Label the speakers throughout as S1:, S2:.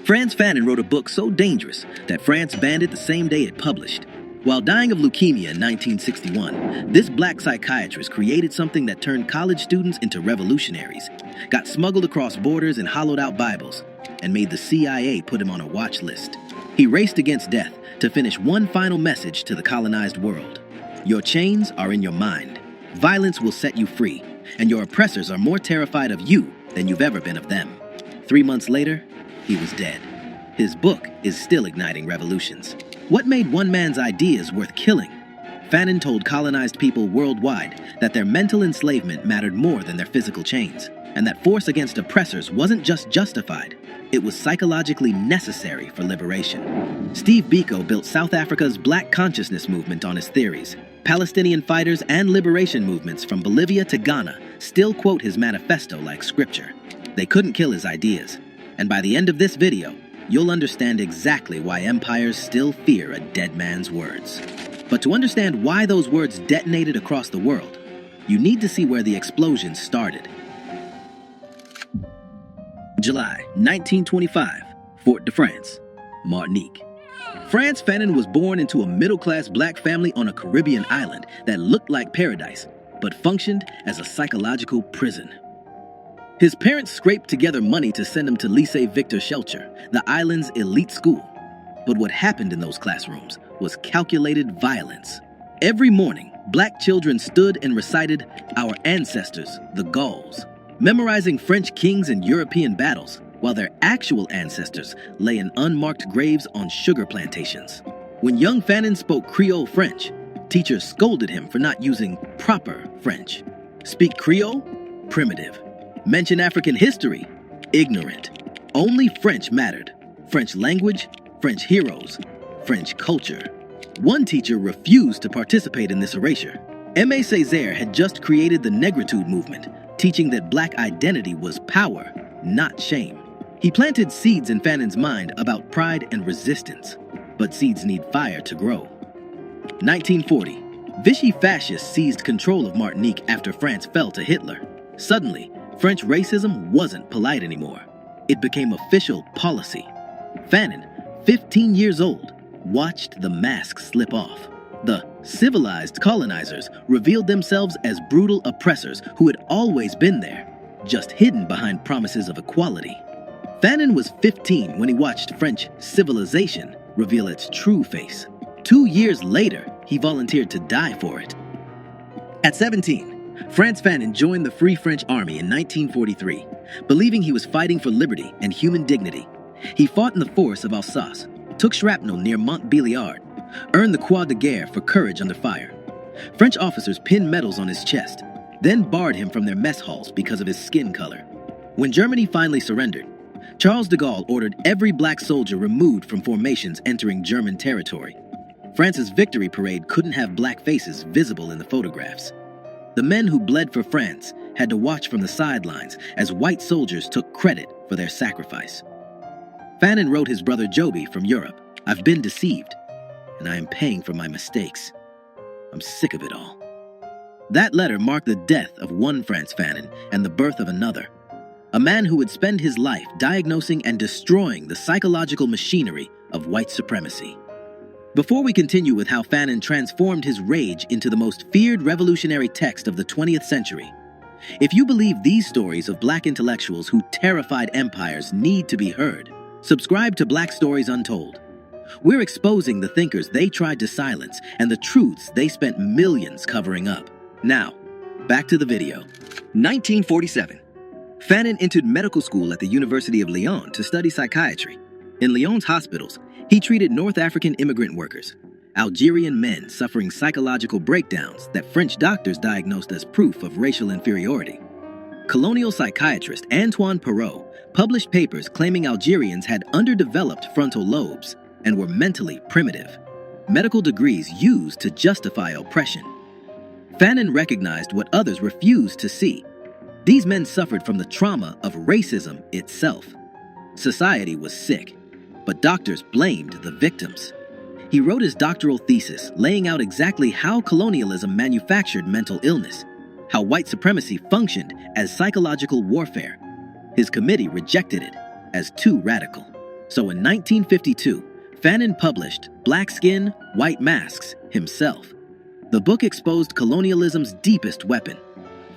S1: Frantz Fanon wrote a book so dangerous that France banned it the same day it published. While dying of leukemia in 1961, this black psychiatrist created something that turned college students into revolutionaries, got smuggled across borders and hollowed out Bibles, and made the CIA put him on a watch list. He raced against death to finish one final message to the colonized world. Your chains are in your mind. Violence will set you free, and your oppressors are more terrified of you than you've ever been of them. 3 months later, he was dead. His book is still igniting revolutions. What made one man's ideas worth killing? Fanon told colonized people worldwide that their mental enslavement mattered more than their physical chains, and that force against oppressors wasn't just justified, it was psychologically necessary for liberation. Steve Biko built South Africa's Black consciousness movement on his theories. Palestinian fighters and liberation movements from Bolivia to Ghana still quote his manifesto like scripture. They couldn't kill his ideas, and by the end of this video, you'll understand exactly why empires still fear a dead man's words. But to understand why those words detonated across the world, you need to see where the explosion started. July 1925, Fort de France, Martinique. Frantz Fanon was born into a middle-class black family on a Caribbean island that looked like paradise, but functioned as a psychological prison. His parents scraped together money to send him to Lycée Victor Schellcher, the island's elite school. But what happened in those classrooms was calculated violence. Every morning, black children stood and recited "Our ancestors, the Gauls," memorizing French kings and European battles, while their actual ancestors lay in unmarked graves on sugar plantations. When young Fanon spoke Creole French, teachers scolded him for not using proper French. Speak Creole? Primitive. Mention African history? Ignorant. Only French mattered. French language, French heroes, French culture. One teacher refused to participate in this erasure. Aimé Césaire had just created the Negritude movement, teaching that black identity was power, not shame. He planted seeds in Fanon's mind about pride and resistance, but seeds need fire to grow. 1940, Vichy fascists seized control of Martinique after France fell to Hitler. Suddenly, French racism wasn't polite anymore. It became official policy. Fanon, 15 years old, watched the mask slip off. The civilized colonizers revealed themselves as brutal oppressors who had always been there, just hidden behind promises of equality. Fanon was 15 when he watched French civilization reveal its true face. 2 years later, he volunteered to die for it. At 17, Frantz Fanon joined the Free French Army in 1943, believing he was fighting for liberty and human dignity. He fought in the forests of Alsace, took shrapnel near Montbéliard, earned the Croix de Guerre for courage under fire. French officers pinned medals on his chest, then barred him from their mess halls because of his skin color. When Germany finally surrendered, Charles de Gaulle ordered every black soldier removed from formations entering German territory. France's victory parade couldn't have black faces visible in the photographs. The men who bled for France had to watch from the sidelines as white soldiers took credit for their sacrifice. Fanon wrote his brother Joby from Europe, "I've been deceived, and I am paying for my mistakes. I'm sick of it all." That letter marked the death of one Frantz Fanon and the birth of another, a man who would spend his life diagnosing and destroying the psychological machinery of white supremacy. Before we continue with how Fanon transformed his rage into the most feared revolutionary text of the 20th century, if you believe these stories of black intellectuals who terrified empires need to be heard, subscribe to Black Stories Untold. We're exposing the thinkers they tried to silence and the truths they spent millions covering up. Now, back to the video. 1947. Fanon entered medical school at the University of Lyon to study psychiatry. In Lyon's hospitals, he treated North African immigrant workers, Algerian men suffering psychological breakdowns that French doctors diagnosed as proof of racial inferiority. Colonial psychiatrist Antoine Perrault published papers claiming Algerians had underdeveloped frontal lobes and were mentally primitive, medical degrees used to justify oppression. Fanon recognized what others refused to see. These men suffered from the trauma of racism itself. Society was sick, but doctors blamed the victims. He wrote his doctoral thesis laying out exactly how colonialism manufactured mental illness, how white supremacy functioned as psychological warfare. His committee rejected it as too radical. So in 1952, Fanon published Black Skin, White Masks himself. The book exposed colonialism's deepest weapon,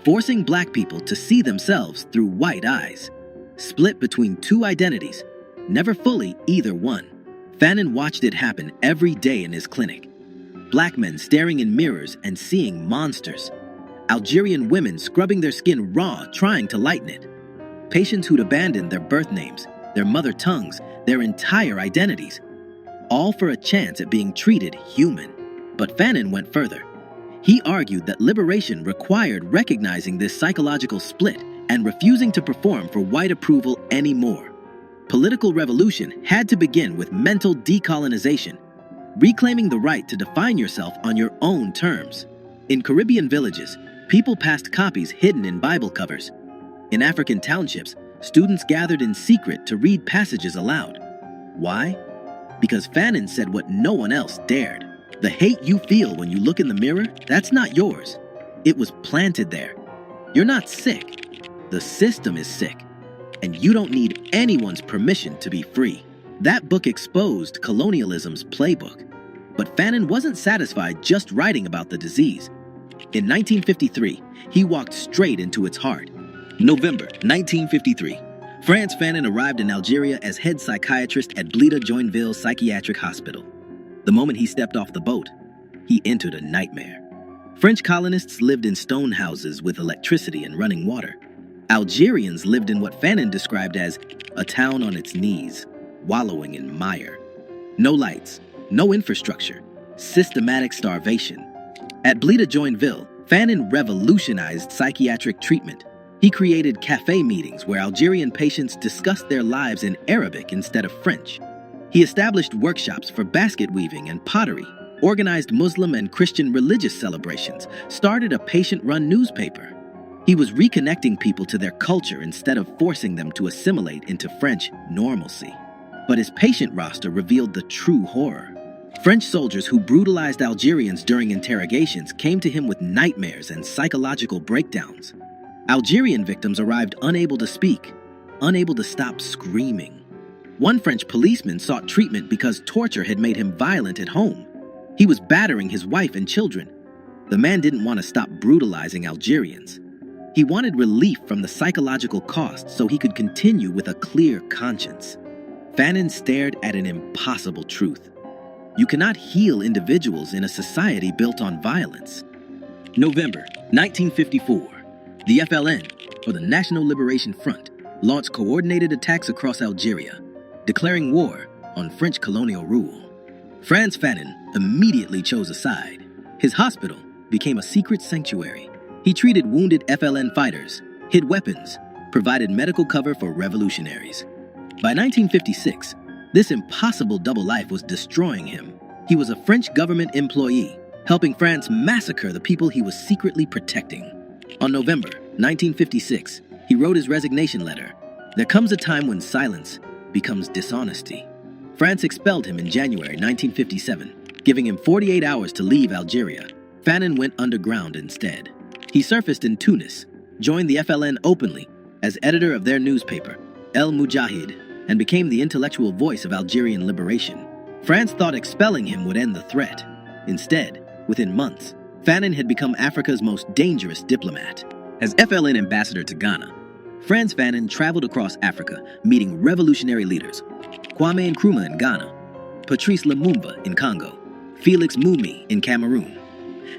S1: forcing black people to see themselves through white eyes, split between two identities, never fully either one. Fanon watched it happen every day in his clinic. Black men staring in mirrors and seeing monsters. Algerian women scrubbing their skin raw, trying to lighten it. Patients who'd abandoned their birth names, their mother tongues, their entire identities, all for a chance at being treated human. But Fanon went further. He argued that liberation required recognizing this psychological split and refusing to perform for white approval anymore. Political revolution had to begin with mental decolonization, reclaiming the right to define yourself on your own terms. In Caribbean villages, people passed copies hidden in Bible covers. In African townships, students gathered in secret to read passages aloud. Why? Because Fanon said what no one else dared. The hate you feel when you look in the mirror, that's not yours. It was planted there. You're not sick. The system is sick. And you don't need anyone's permission to be free. That book exposed colonialism's playbook. But Fanon wasn't satisfied just writing about the disease. In 1953, he walked straight into its heart. November 1953. Frantz Fanon arrived in Algeria as head psychiatrist at Blida-Joinville Psychiatric Hospital. The moment he stepped off the boat, he entered a nightmare. French colonists lived in stone houses with electricity and running water. Algerians lived in what Fanon described as a town on its knees, wallowing in mire. No lights, no infrastructure, systematic starvation. At Blida-Joinville, Fanon revolutionized psychiatric treatment. He created cafe meetings where Algerian patients discussed their lives in Arabic instead of French. He established workshops for basket weaving and pottery, organized Muslim and Christian religious celebrations, started a patient-run newspaper. He was reconnecting people to their culture instead of forcing them to assimilate into French normalcy. But his patient roster revealed the true horror. French soldiers who brutalized Algerians during interrogations came to him with nightmares and psychological breakdowns. Algerian victims arrived unable to speak, unable to stop screaming. One French policeman sought treatment because torture had made him violent at home. He was battering his wife and children. The man didn't want to stop brutalizing Algerians. He wanted relief from the psychological cost so he could continue with a clear conscience. Fanon stared at an impossible truth. You cannot heal individuals in a society built on violence. November 1954. The FLN, or the National Liberation Front, launched coordinated attacks across Algeria, declaring war on French colonial rule. Frantz Fanon immediately chose a side. His hospital became a secret sanctuary. He treated wounded FLN fighters, hid weapons, provided medical cover for revolutionaries. By 1956, this impossible double life was destroying him. He was a French government employee, helping France massacre the people he was secretly protecting. On November 1956, he wrote his resignation letter. There comes a time when silence becomes dishonesty. France expelled him in January 1957, giving him 48 hours to leave Algeria. Fanon went underground instead. He surfaced in Tunis, joined the FLN openly as editor of their newspaper, El Mujahid, and became the intellectual voice of Algerian liberation. France thought expelling him would end the threat. Instead, within months, Fanon had become Africa's most dangerous diplomat. As FLN ambassador to Ghana, Frantz Fanon traveled across Africa, meeting revolutionary leaders, Kwame Nkrumah in Ghana, Patrice Lumumba in Congo, Felix Mumi in Cameroon.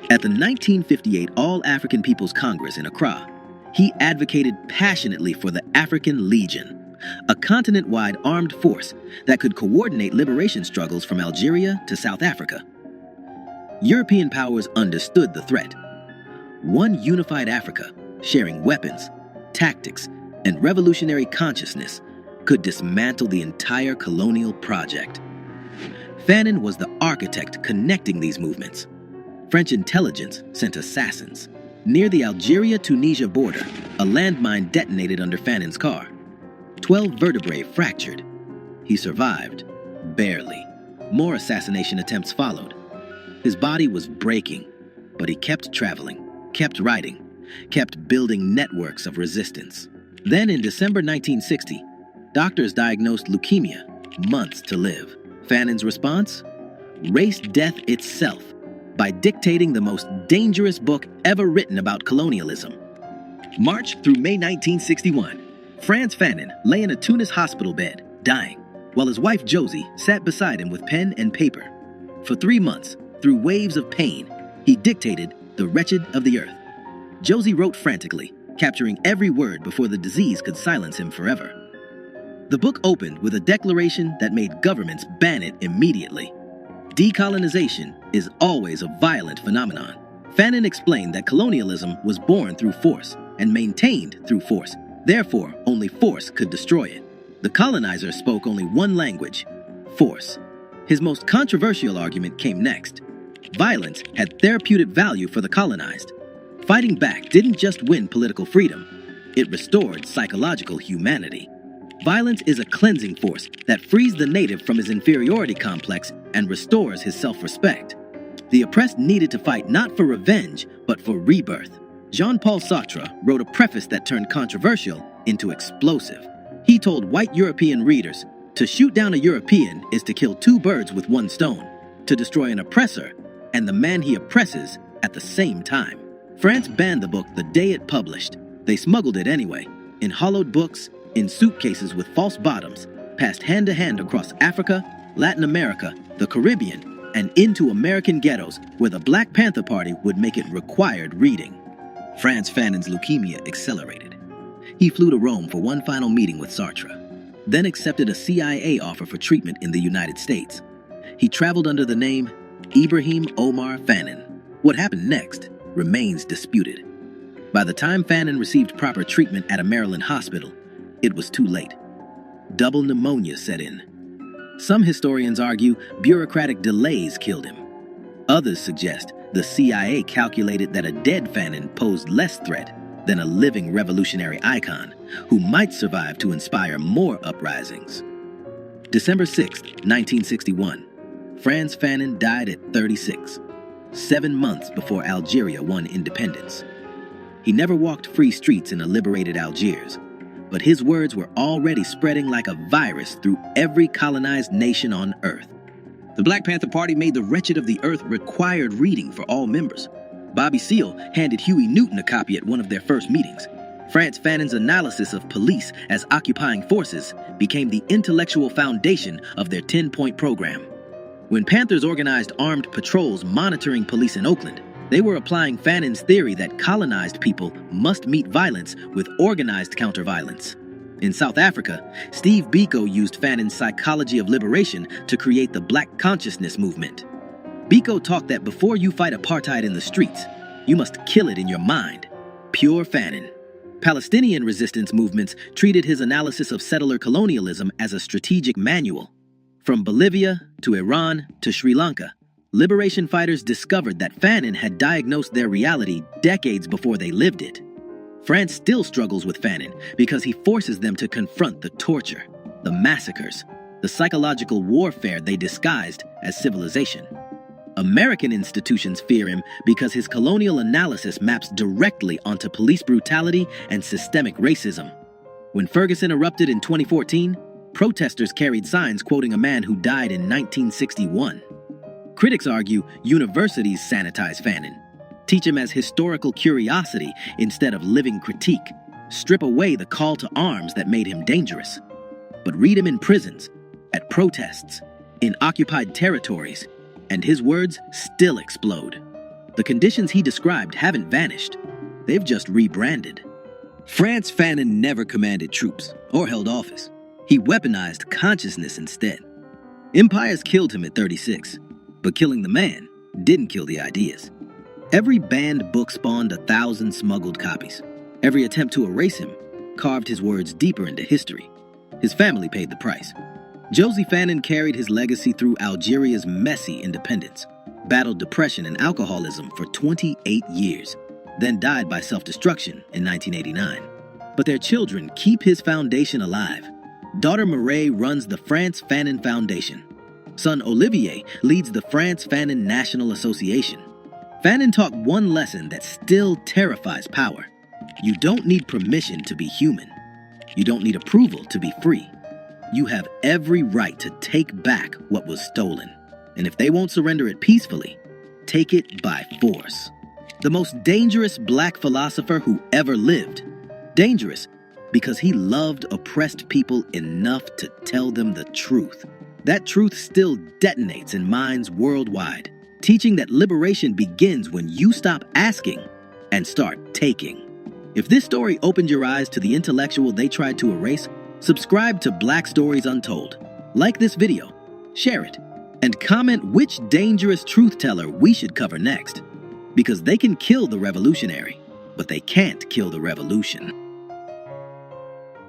S1: At the 1958 All-African People's Congress in Accra, he advocated passionately for the African Legion, a continent-wide armed force that could coordinate liberation struggles from Algeria to South Africa. European powers understood the threat. One unified Africa, sharing weapons, tactics, and revolutionary consciousness, could dismantle the entire colonial project. Fanon was the architect connecting these movements. French intelligence sent assassins. Near the Algeria-Tunisia border, a landmine detonated under Fanon's car. 12 vertebrae fractured. He survived, barely. More assassination attempts followed. His body was breaking, but he kept traveling, kept writing, kept building networks of resistance. Then in December 1960, doctors diagnosed leukemia, months to live. Fanon's response? Race death itself, by dictating the most dangerous book ever written about colonialism. March through May 1961, Frantz Fanon lay in a Tunis hospital bed, dying, while his wife Josie sat beside him with pen and paper. For 3 months, through waves of pain, he dictated The Wretched of the Earth. Josie wrote frantically, capturing every word before the disease could silence him forever. The book opened with a declaration that made governments ban it immediately. Decolonization is always a violent phenomenon. Fanon explained that colonialism was born through force and maintained through force. Therefore, only force could destroy it. The colonizer spoke only one language: force. His most controversial argument came next. Violence had therapeutic value for the colonized. Fighting back didn't just win political freedom, it restored psychological humanity. Violence is a cleansing force that frees the native from his inferiority complex and restores his self-respect. The oppressed needed to fight not for revenge, but for rebirth. Jean-Paul Sartre wrote a preface that turned controversial into explosive. He told white European readers, to shoot down a European is to kill 2 birds with 1 stone, to destroy an oppressor and the man he oppresses at the same time. France banned the book the day it published. They smuggled it anyway, in hollowed books, in suitcases with false bottoms, passed hand to hand across Africa, Latin America, the Caribbean, and into American ghettos where the Black Panther Party would make it required reading. Frantz Fanon's leukemia accelerated. He flew to Rome for one final meeting with Sartre, then accepted a CIA offer for treatment in the United States. He traveled under the name Ibrahim Omar Fanon. What happened next remains disputed. By the time Fanon received proper treatment at a Maryland hospital, it was too late. Double pneumonia set in. Some historians argue bureaucratic delays killed him. Others suggest the CIA calculated that a dead Fanon posed less threat than a living revolutionary icon who might survive to inspire more uprisings. December 6, 1961. Frantz Fanon died at 36, 7 months before Algeria won independence. He never walked free streets in a liberated Algiers, but his words were already spreading like a virus through every colonized nation on Earth. The Black Panther Party made The Wretched of the Earth required reading for all members. Bobby Seale handed Huey Newton a copy at one of their first meetings. Frantz Fanon's analysis of police as occupying forces became the intellectual foundation of their 10-point program. When Panthers organized armed patrols monitoring police in Oakland, they were applying Fanon's theory that colonized people must meet violence with organized counter-violence. In South Africa, Steve Biko used Fanon's psychology of liberation to create the Black Consciousness movement. Biko taught that before you fight apartheid in the streets, you must kill it in your mind. Pure Fanon. Palestinian resistance movements treated his analysis of settler colonialism as a strategic manual. From Bolivia to Iran to Sri Lanka, liberation fighters discovered that Fanon had diagnosed their reality decades before they lived it. France still struggles with Fanon because he forces them to confront the torture, the massacres, the psychological warfare they disguised as civilization. American institutions fear him because his colonial analysis maps directly onto police brutality and systemic racism. When Ferguson erupted in 2014, protesters carried signs quoting a man who died in 1961. Critics argue universities sanitize Fanon, teach him as historical curiosity instead of living critique, strip away the call to arms that made him dangerous. But read him in prisons, at protests, in occupied territories, and his words still explode. The conditions he described haven't vanished. They've just rebranded. Frantz Fanon never commanded troops or held office. He weaponized consciousness instead. Empires killed him at 36, but killing the man didn't kill the ideas. Every banned book spawned 1,000 smuggled copies. Every attempt to erase him carved his words deeper into history. His family paid the price. Josie Fanon carried his legacy through Algeria's messy independence, battled depression and alcoholism for 28 years, then died by self-destruction in 1989. But their children keep his foundation alive. Daughter Mireille runs the Frantz Fanon Foundation. Son Olivier leads the Frantz Fanon National Association. Fanon taught one lesson that still terrifies power. You don't need permission to be human. You don't need approval to be free. You have every right to take back what was stolen. And if they won't surrender it peacefully, take it by force. The most dangerous black philosopher who ever lived. Dangerous because he loved oppressed people enough to tell them the truth. That truth still detonates in minds worldwide, teaching that liberation begins when you stop asking and start taking. If this story opened your eyes to the intellectual they tried to erase, subscribe to Black Stories Untold. Like this video, share it, and comment which dangerous truth teller we should cover next. Because they can kill the revolutionary, but they can't kill the revolution.